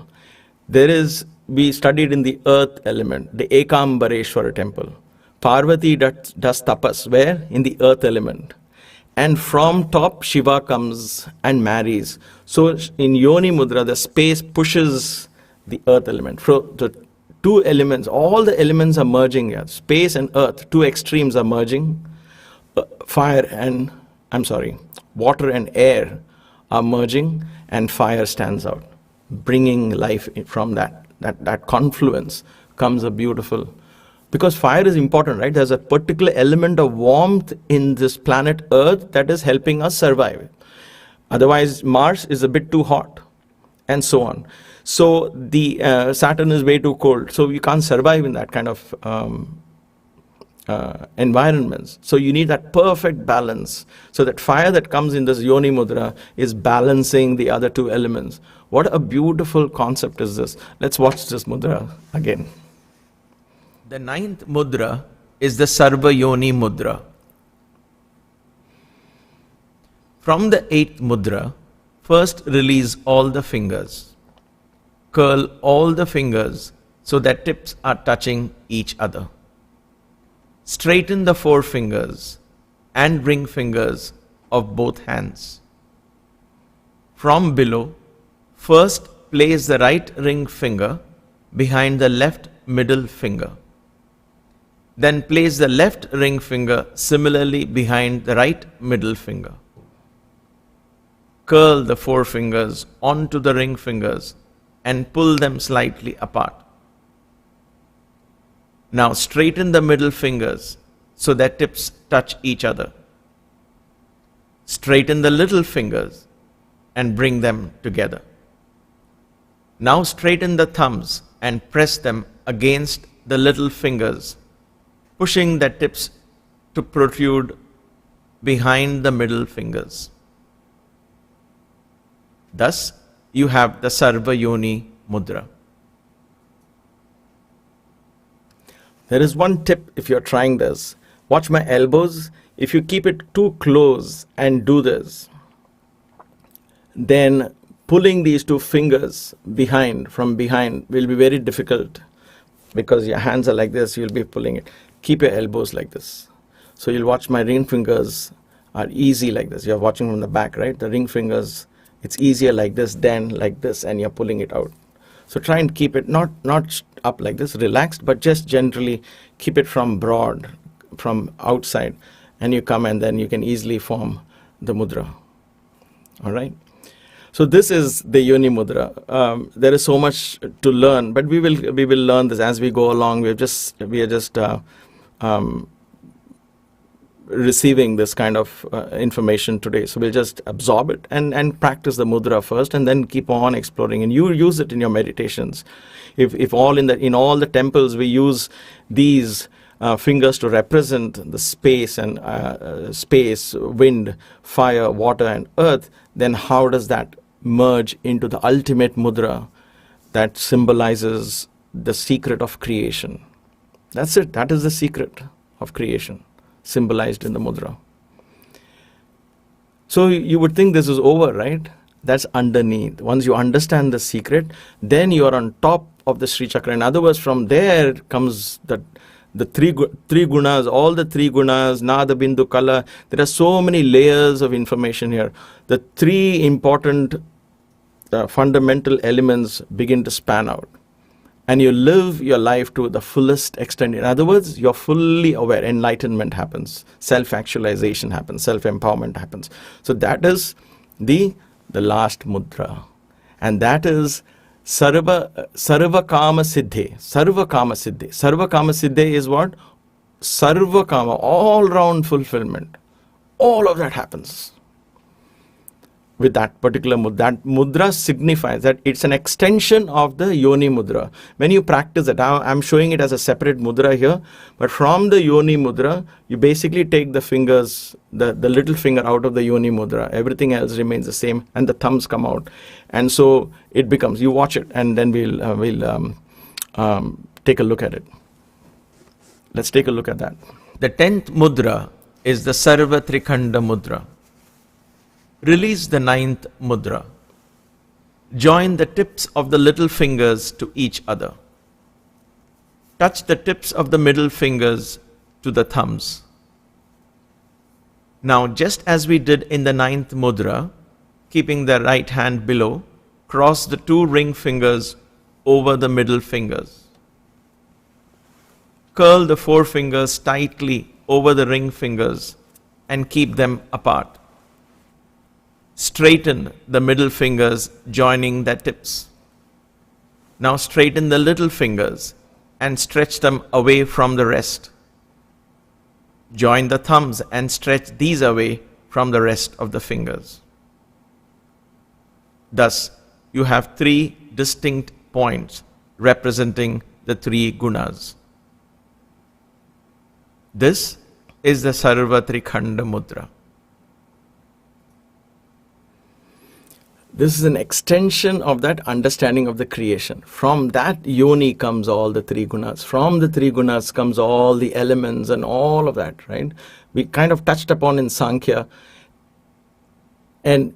we studied in the earth element, the Ekambareshwara temple. Parvati does tapas, where? In the earth element. And from top, Shiva comes and marries. So in Yoni Mudra, the space pushes the earth element. So the two elements, all the elements are merging here. Space and earth, two extremes are merging. Water and air are merging, and fire stands out, bringing life from that confluence comes a beautiful, because fire is important, right? There's a particular element of warmth in this planet Earth that is helping us survive. Otherwise, Mars is a bit too hot, and so on. So the Saturn is way too cold, so you can't survive in that kind of environments. So you need that perfect balance. So that fire that comes in this Yoni Mudra is balancing the other two elements. What a beautiful concept is this. Let's watch this Mudra again. The 9th Mudra is the Sarva-yoni Mudra. From the 8th Mudra, first release all the fingers. Curl all the fingers so that tips are touching each other. Straighten the forefingers and ring fingers of both hands. From below, first place the right ring finger behind the left middle finger. Then place the left ring finger similarly behind the right middle finger. Curl the forefingers onto the ring fingers and pull them slightly apart. Now straighten the middle fingers so that tips touch each other. Straighten the little fingers and bring them together. Now straighten the thumbs and press them against the little fingers, pushing the tips to protrude behind the middle fingers. Thus, you have the Sarva-yoni Mudra. There is one tip if you're trying this. Watch my elbows. If you keep it too close and do this, then pulling these two fingers from behind will be very difficult, because your hands are like this, you'll be pulling it. Keep your elbows like this. So you'll watch my ring fingers are easy like this. You're watching from the back, right? The ring fingers, it's easier like this than like this, and you're pulling it out. So try and keep it not up like this, relaxed, but just generally keep it from broad, from outside, and you come and then you can easily form the mudra. All right. So this is the Yoni Mudra. There is so much to learn, but we will learn this as we go along. We are just receiving this kind of information today. So we'll just absorb it and practice the mudra first, and then keep on exploring. And you use it in your meditations. If in all the temples we use these fingers to represent the space and space, wind, fire, water, and earth, then how does that merge into the ultimate mudra that symbolizes the secret of creation? That's it. That is the secret of creation, symbolized in the mudra. So you would think this is over, right? That's underneath. Once you understand the secret, then you are on top of the Sri Chakra. In other words, from there comes the three gunas, all the three gunas, Nada, Bindu, Kala. There are so many layers of information here. The three important fundamental elements begin to span out. And you live your life to the fullest extent. In other words, you're fully aware. Enlightenment happens. Self-actualization happens. Self-empowerment happens. So that is the last mudra. And that is Sarva Kama Siddhe. Sarva Kama Siddhe. Sarva Kama Siddhe is what? Sarva Kama, all round fulfillment. All of that happens with that particular mudra. That mudra signifies that it's an extension of the Yoni Mudra. When you practice it, I'm showing it as a separate mudra here, but from the Yoni Mudra, you basically take the fingers, the little finger out of the Yoni Mudra. Everything else remains the same, and the thumbs come out. And so it becomes, you watch it, and then we'll take a look at it. Let's take a look at that. The 10th mudra is the Sarvatrikhanda Mudra. Release the 9th mudra. Join the tips of the little fingers to each other. Touch the tips of the middle fingers to the thumbs. Now, just as we did in the 9th mudra, keeping the right hand below, cross the 2 ring fingers over the middle fingers. Curl the 4 fingers tightly over the ring fingers and keep them apart. Straighten the middle fingers, joining their tips. Now straighten the little fingers and stretch them away from the rest. Join the thumbs and stretch these away from the rest of the fingers. Thus, you have 3 distinct points representing the 3 gunas. This is the Sarvatrikhanda mudra. This is an extension of that understanding of the creation. From that yoni comes all the 3 gunas. From the 3 gunas comes all the elements and all of that, right? We kind of touched upon in Sankhya, and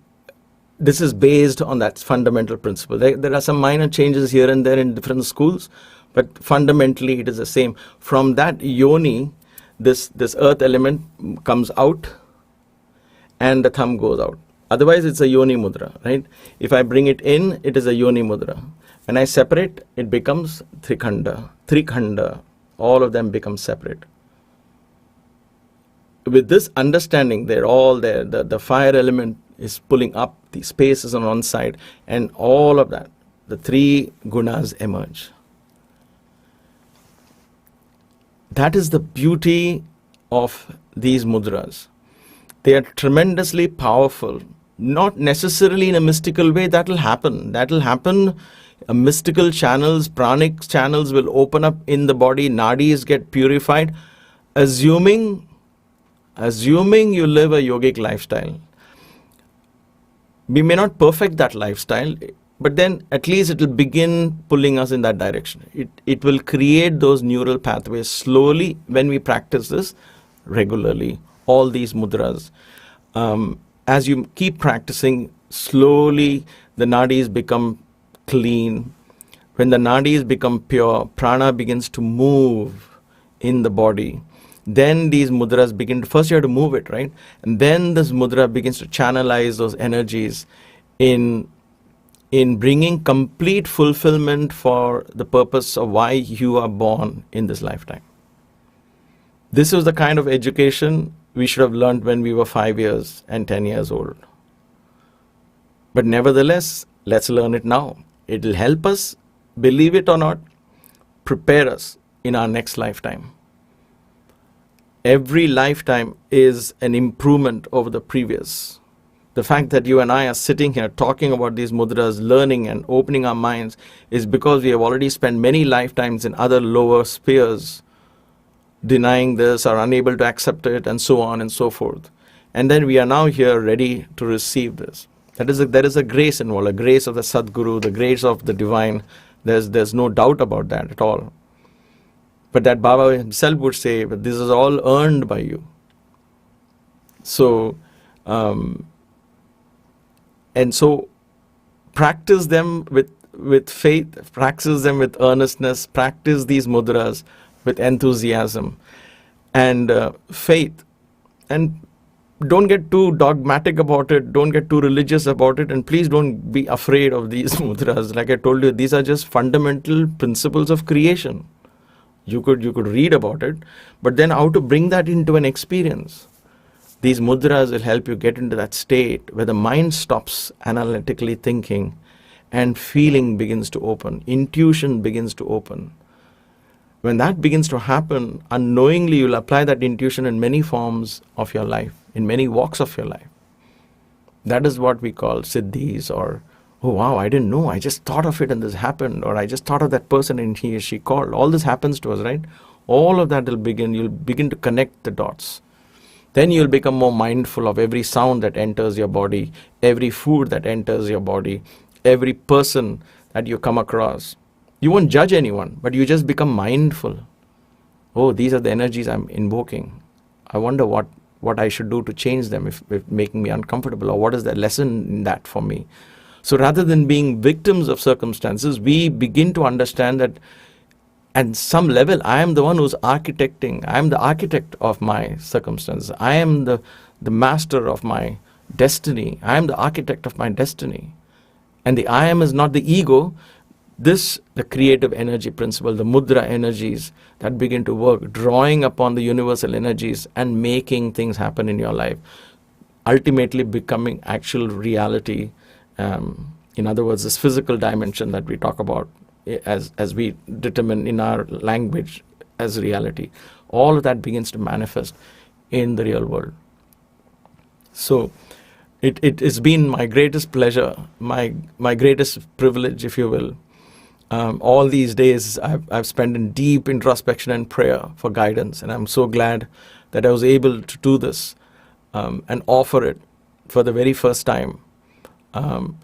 this is based on that fundamental principle. There are some minor changes here and there in different schools, but fundamentally it is the same. From that yoni, this earth element comes out and the thumb goes out. Otherwise, it's a yoni mudra, right? If I bring it in, it is a yoni mudra. When I separate, it becomes trikhanda. All of them become separate. With this understanding, they're all there. The fire element is pulling up, the spaces on one side, and all of that, the 3 gunas emerge. That is the beauty of these mudras. They are tremendously powerful. Not necessarily in a mystical way. That will happen. Mystical channels, pranic channels will open up in the body. Nadis get purified. Assuming you live a yogic lifestyle. We may not perfect that lifestyle, but then at least it will begin pulling us in that direction. It will create those neural pathways slowly when we practice this regularly. All these mudras. As you keep practicing, slowly the nadis become clean. When the nadis become pure, prana begins to move in the body. Then these mudras begin to, first you have to move it, right? And then this mudra begins to channelize those energies in bringing complete fulfillment for the purpose of why you are born in this lifetime. This was the kind of education we should have learned when we were 5 years and 10 years old. But nevertheless, let's learn it now. It will help us, believe it or not, prepare us in our next lifetime. Every lifetime is an improvement over the previous. The fact that you and I are sitting here talking about these mudras, learning and opening our minds, is because we have already spent many lifetimes in other lower spheres, denying this or unable to accept it, and so on and so forth. And then we are now here ready to receive this. There is a grace involved, a grace of the Sadguru, the grace of the divine. There's no doubt about that at all. But that Baba himself would say, but this is all earned by you. So, and so practice them with faith, practice them with earnestness, practice these mudras with enthusiasm and faith, and don't get too dogmatic about it, don't get too religious about it, and please don't be afraid of these mudras. Like I told you, these are just fundamental principles of creation. You could read about it, but then how to bring that into an experience. These mudras will help you get into that state where the mind stops analytically thinking and feeling begins to open, intuition begins to open. When that begins to happen, unknowingly you'll apply that intuition in many forms of your life, in many walks of your life. That is what we call siddhis, or, oh wow, I didn't know, I just thought of it and this happened, or I just thought of that person and he or she called. All this happens to us, right? All of that will begin, you'll begin to connect the dots. Then you'll become more mindful of every sound that enters your body, every food that enters your body, every person that you come across. You won't judge anyone, but you just become mindful. Oh, these are the energies I'm invoking. I wonder what I should do to change them if making me uncomfortable, or what is the lesson in that for me. So rather than being victims of circumstances, we begin to understand that at some level, I am the one who's architecting. I am the architect of my circumstances. I am the master of my destiny. I am the architect of my destiny. And the I am is not the ego. This, the creative energy principle, the mudra energies that begin to work, drawing upon the universal energies and making things happen in your life, ultimately becoming actual reality. In other words, this physical dimension that we talk about as we determine in our language as reality, all of that begins to manifest in the real world. So it has been my greatest pleasure, my greatest privilege, if you will. All these days I've spent in deep introspection and prayer for guidance, and I'm so glad that I was able to do this and offer it for the very first time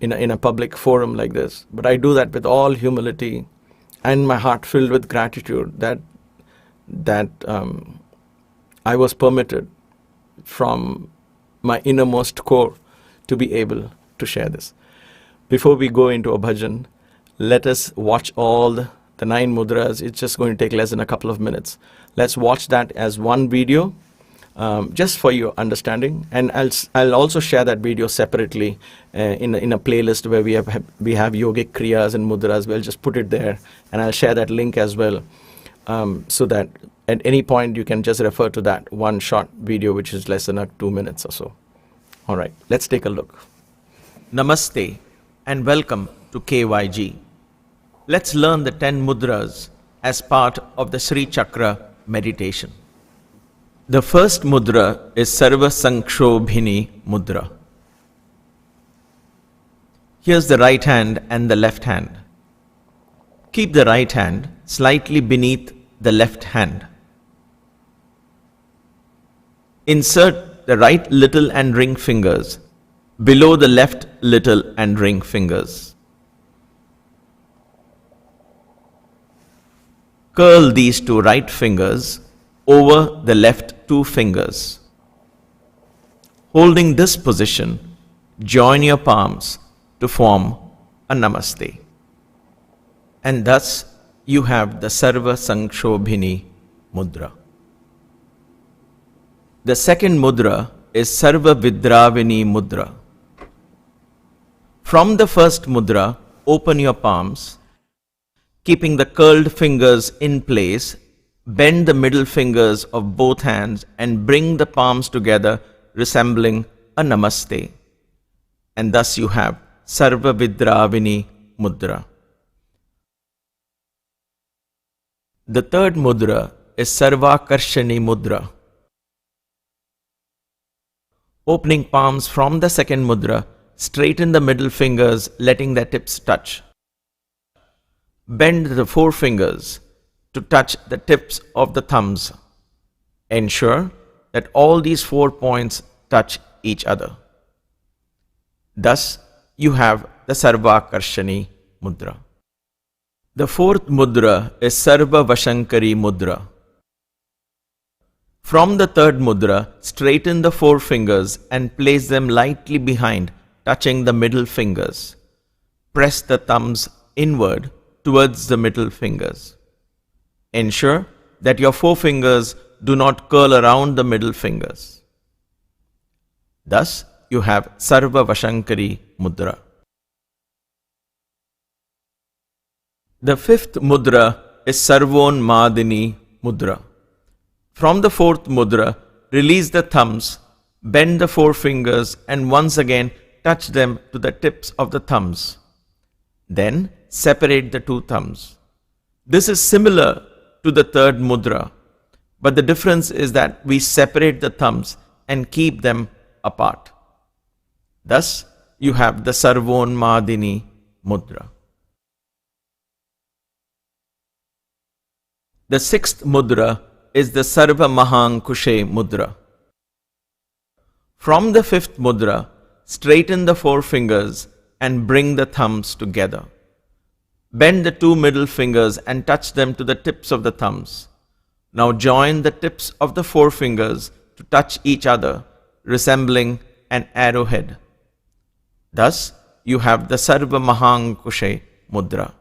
in a public forum like this. But I do that with all humility and my heart filled with gratitude that I was permitted from my innermost core to be able to share this. Before we go into a bhajan, let us watch all the 9 mudras. It's just going to take less than a couple of minutes. Let's watch that as one video, just for your understanding. And I'll also share that video separately in a playlist where we have yogic kriyas and mudras. We'll just put it there, and I'll share that link as well, so that at any point you can just refer to that one short video, which is less than 2 minutes or so. All right, let's take a look. Namaste and welcome to KYG. Let's learn the 10 mudras as part of the Sri Chakra meditation. The first mudra is Sarva-Sankshobhini Mudra. Here's the right hand and the left hand. Keep the right hand slightly beneath the left hand. Insert the right little and ring fingers below the left little and ring fingers. Curl these 2 right fingers over the left 2 fingers. Holding this position, join your palms to form a Namaste. And thus you have the Sarva-Sankshobhini Mudra. The second mudra is Sarva-Vidravini Mudra. From the first mudra, open your palms. Keeping the curled fingers in place, bend the middle fingers of both hands and bring the palms together, resembling a Namaste. And thus you have Sarva-Vidravini Mudra. The third mudra is Sarvakarshani Mudra. Opening palms from the second mudra, straighten the middle fingers, letting their tips touch. Bend the 4 fingers to touch the tips of the thumbs. Ensure that all these 4 points touch each other. Thus, you have the Sarvakarshani Mudra. The fourth mudra is Sarva-Vashankari Mudra. From the third mudra, straighten the 4 fingers and place them lightly behind, touching the middle fingers. Press the thumbs inward towards the middle fingers. Ensure that your 4 fingers do not curl around the middle fingers. Thus, you have Sarva-Vashankari Mudra. The fifth mudra is Sarvonmadini Mudra. From the fourth mudra, release the thumbs, bend the 4 fingers and once again touch them to the tips of the thumbs. Then separate the 2 thumbs. This is similar to the third mudra, but the difference is that we separate the thumbs and keep them apart. Thus, you have the Sarvonmadini Mudra. The sixth mudra is the Sarva-Mahankushe Mudra. From the fifth mudra, straighten the 4 fingers and bring the thumbs together. Bend the 2 middle fingers and touch them to the tips of the thumbs. Now join the tips of the 4 fingers to touch each other, resembling an arrowhead. Thus, you have the Sarva Mahankushe Mudra.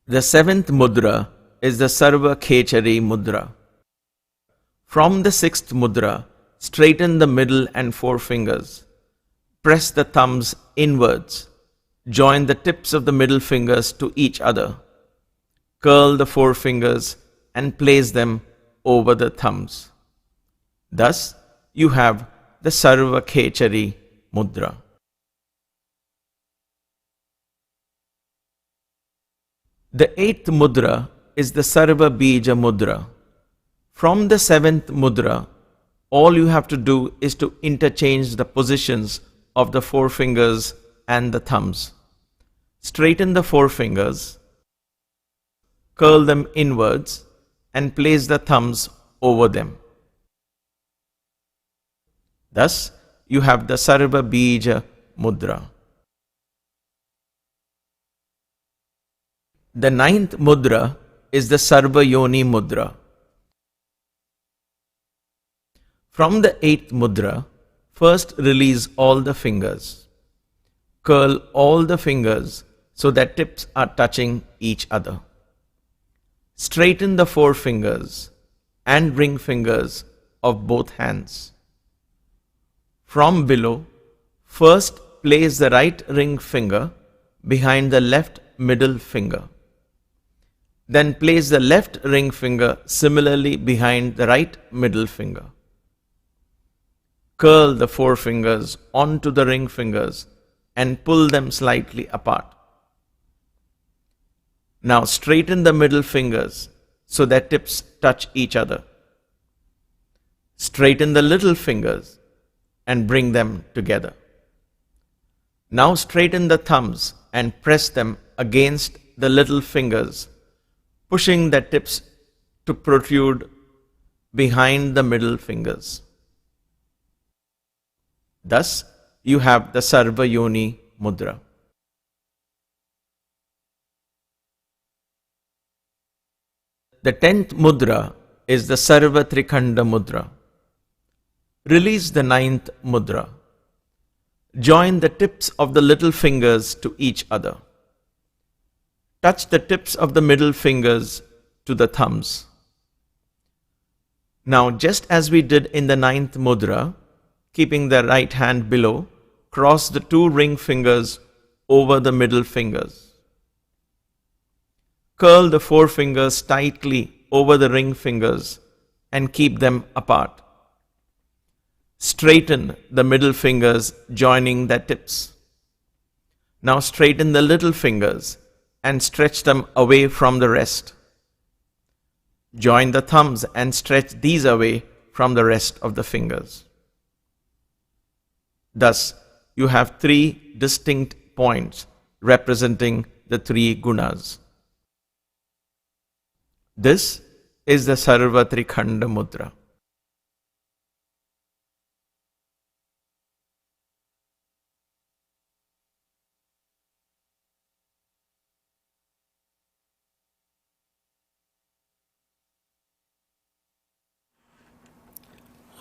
The seventh mudra is the Sarva Khechari Mudra. From the sixth mudra, straighten the middle and forefingers. Press the thumbs inwards. Join the tips of the middle fingers to each other. Curl the forefingers and place them over the thumbs. Thus, you have the Sarva Khechari Mudra. The eighth mudra is the Sarva Bija Mudra. From the seventh mudra, all you have to do is to interchange the positions of the forefingers and the thumbs. Straighten the forefingers, curl them inwards, and place the thumbs over them. Thus, you have the Sarva Bija Mudra. The ninth mudra is the Sarva-yoni Mudra. From the eighth mudra, first release all the fingers. Curl all the fingers so that tips are touching each other. Straighten the forefingers and ring fingers of both hands. From below, first place the right ring finger behind the left middle finger. Then place the left ring finger similarly behind the right middle finger. Curl the forefingers onto the ring fingers and pull them slightly apart. Now straighten the middle fingers so that tips touch each other. Straighten the little fingers and bring them together. Now straighten the thumbs and press them against the little fingers, pushing the tips to protrude behind the middle fingers. Thus, you have the Sarva-yoni Mudra. The 10th mudra is the Sarvatrikhanda Mudra. Release the 9th mudra. Join the tips of the little fingers to each other. Touch the tips of the middle fingers to the thumbs. Now, just as we did in the 9th mudra, keeping the right hand below, cross the two ring fingers over the middle fingers. Curl the forefingers tightly over the ring fingers and keep them apart. Straighten the middle fingers, joining their tips. Now straighten the little fingers and stretch them away from the rest. Join the thumbs and stretch these away from the rest of the fingers. Thus, you have three distinct points representing the three gunas. This is the Sarvatrikhanda Mudra.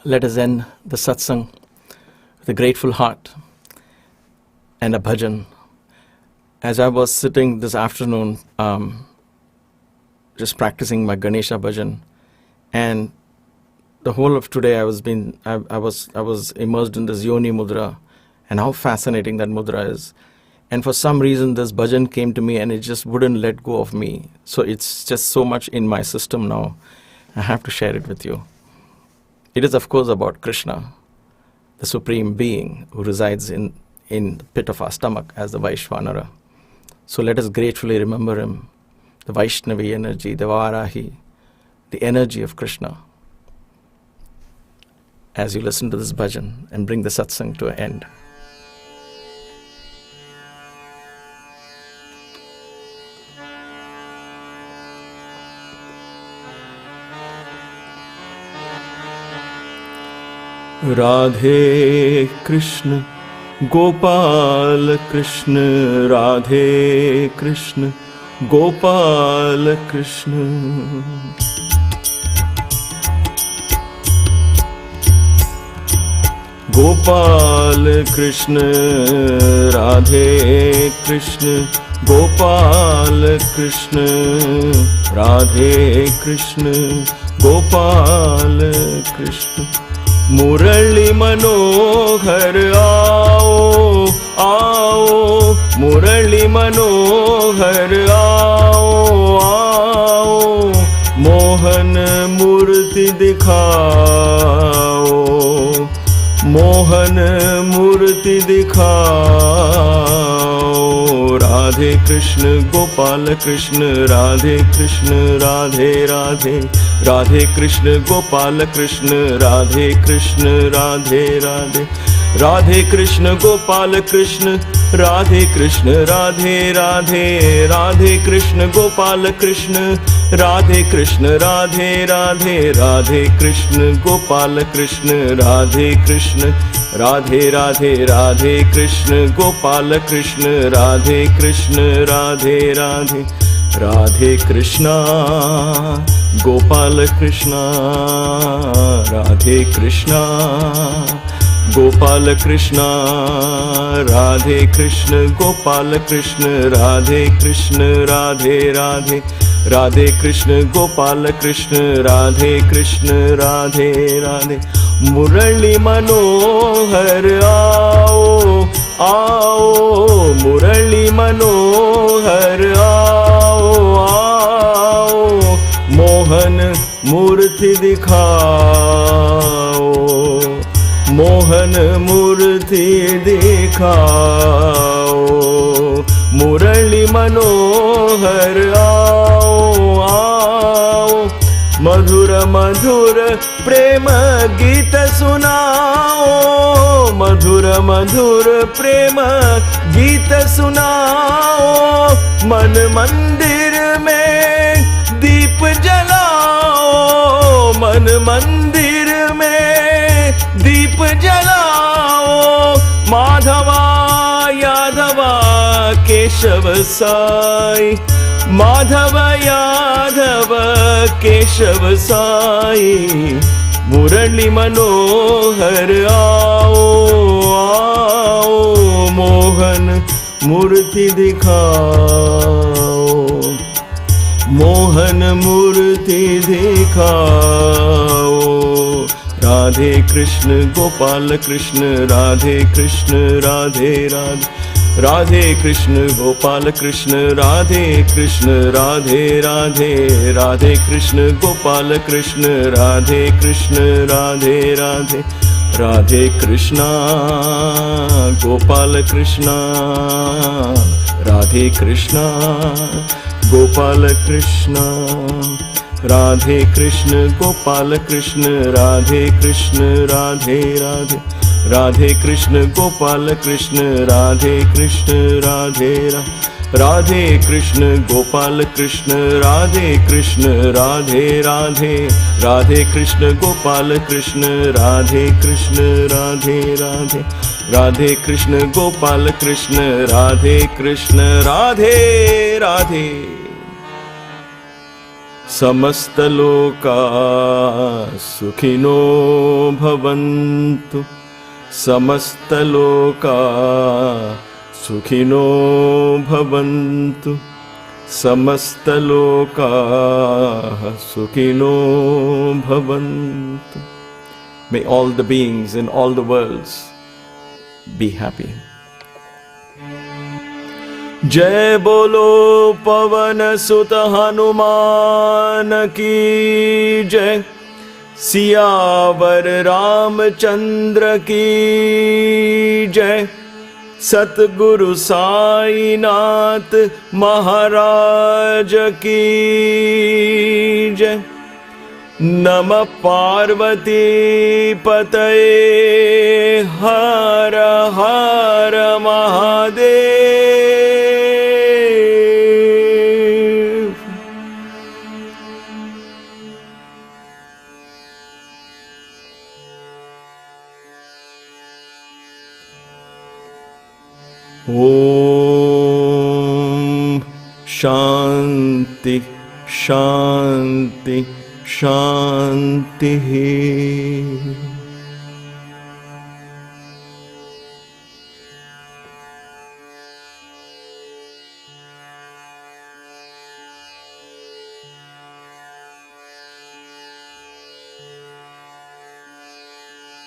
Let us end the satsang with a grateful heart and a bhajan. As I was sitting this afternoon, just practicing my Ganesha bhajan, and the whole of today I was immersed in this Yoni Mudra, and how fascinating that mudra is. And for some reason, this bhajan came to me, and it just wouldn't let go of me. So it's just so much in my system now. I have to share it with you. It is, of course, about Krishna, the Supreme Being who resides in the pit of our stomach as the Vaishvanara. So let us gratefully remember him, the Vaishnavi energy, the Varahi, the energy of Krishna, as you listen to this bhajan and bring the satsang to an end. Radhe Krishna, Gopal Krishna, Radhe Krishna, Gopal Krishna.
Gopal Krishna Radhe Krishna Gopal Krishna Radhe Krishna Gopal Krishna Murli Manohar आओ आओ मुरली मनोहर आओ आओ मोहन मूर्ति दिखाओ मोहन मूर्ति दिखाओ राधे कृष्ण गोपाल कृष्ण राधे कृष्ण राधे राधे राधे कृष्ण गोपाल कृष्ण राधे कृष्ण राधे राधे राधे कृष्ण गोपाल कृष्ण राधे कृष्ण राधे राधे राधे कृष्ण गोपाल कृष्ण राधे कृष्ण राधे राधे राधे कृष्ण गोपाल कृष्ण राधे कृष्ण राधे राधे राधे कृष्ण गोपाल कृष्ण राधे कृष्ण राधे राधे राधे कृष्ण गोपाल कृष्ण राधे कृष्ण गोपाल कृष्ण राधे कृष्ण गोपाल कृष्ण राधे कृष्ण राधे राधे राधे कृष्ण गोपाल कृष्ण राधे कृष्ण राधे राधे मुरली मनोहर आओ आओ मुरली मनोहर आओ आओ मोहन मूर्ति दिखाओ मोहन मूर्ति दिखाओ मुरली मनोहर आओ आओ मधुर मधुर प्रेम गीत सुनाओ मधुर मधुर प्रेम गीत सुनाओ मन मंदिर में दीप जलाओ मन मंदिर में दीप जलाओ माधवा यादवा केशव साई माधव यादव केशव साई मुरली मनोहर आओ आओ मोहन मूर्ति दिखाओ मोहन मूर्ति दिखाओ राधे कृष्ण गोपाल कृष्ण राधे कृष्ण राधे राधे राधे कृष्ण गोपाल कृष्ण राधे कृष्ण राधे राधे राधे कृष्ण गोपाल कृष्ण राधे कृष्ण राधे राधे राधे कृष्ण गोपाल कृष्ण राधे कृष्ण गोपाल कृष्ण राधे कृष्ण गोपाल कृष्ण राधे कृष्ण राधे राधे राधे कृष्ण गोपाल कृष्ण राधे कृष्ण राधे राधे कृष्ण गोपाल कृष्ण राधे कृष्ण राधे राधे राधे कृष्ण गोपाल कृष्ण राधे कृष्ण राधे राधे राधे कृष्ण गोपाल कृष्ण राधे कृष्ण राधे राधे समस्त लोका सुखिनो भवन्तु समस्त लोका सुखिनो भवन्तु समस्त लोका सुखिनो भवन्तु May all the beings in all the worlds be happy. जय बोलो पवन सुत हनुमान की जय सियावर रामचंद्र की जय सतगुरु साईनाथ महाराज की जय नमः पार्वती पतये हर हर महादेव। ओम शांति शांति शांति।